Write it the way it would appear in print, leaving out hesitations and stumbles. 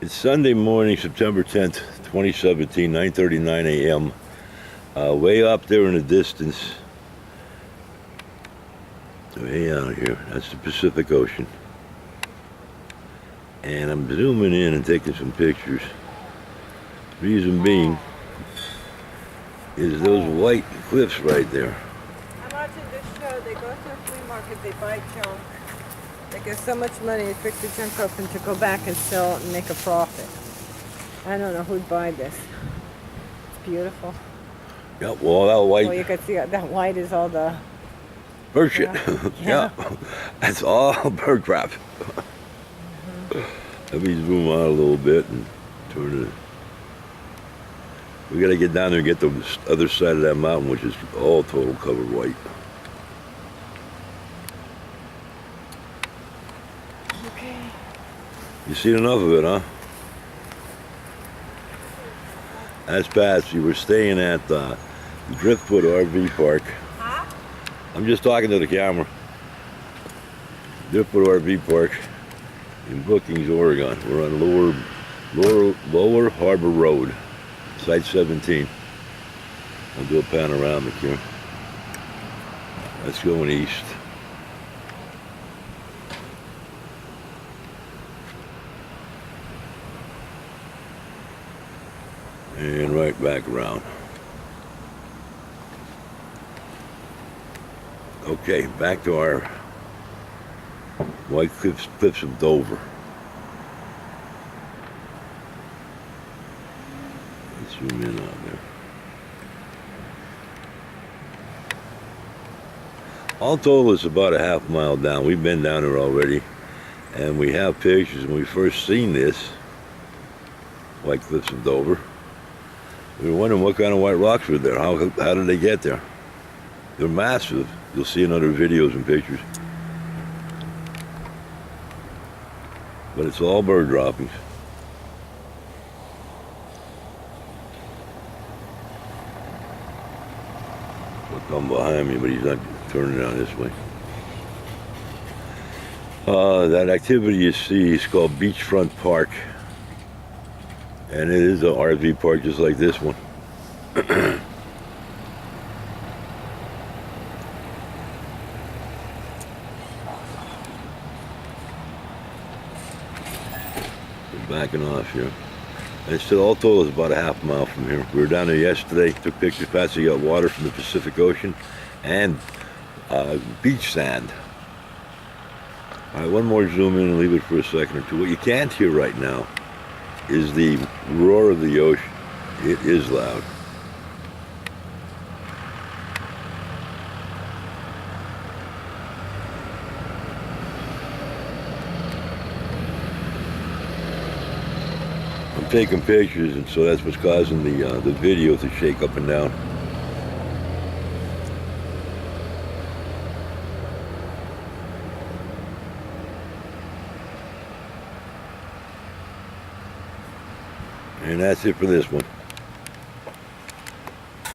It's Sunday morning, September 10th, 2017, 9:39 a.m. Way up there in the distance, way out here, that's the Pacific Ocean. And I'm zooming in and taking some pictures. Reason being is those white cliffs right there. I'm watching this show. They go to a flea market, they buy junk. They get so much money, they pick the junk up and to go back and sell it and make a profit. I don't know who'd buy this. It's beautiful. Yeah, well, that white. Well, you can see that white is all the bird shit. Yeah. Yeah, that's all bird crap. Let me zoom out a little bit and turn it. We gotta get down there and get the other side of that mountain, which is all total covered white. Okay. You seen enough of it, huh? That's Patsy. We're staying at the Driftwood RV Park. Huh? I'm just talking to the camera. Driftwood RV Park in Brookings, Oregon. We're on Lower Harbor Road, Site 17. I'll do a panoramic here. That's going east. And right back around. Okay, back to our white cliffs of Dover. Let's zoom in on there. All told, it's about a half mile down. We've been down there already, and we have pictures. When we first seen this white cliffs of Dover, we were wondering what kind of white rocks were there. How did they get there? They're massive. You'll see in other videos and pictures. But it's all bird droppings. He'll come behind me, but he's not turning around this way. That activity you see is called Beachfront Park. And it is an RV park just like this one. Backing off here. And it's still all told is about a half mile from here. We were down there yesterday, took pictures. Patsy got water from the Pacific Ocean and beach sand. All right, one more zoom in and leave it for a second or two. What you can't hear right now is the roar of the ocean. It is loud. I'm taking pictures, and so that's what's causing the video to shake up and down. And that's it for this one.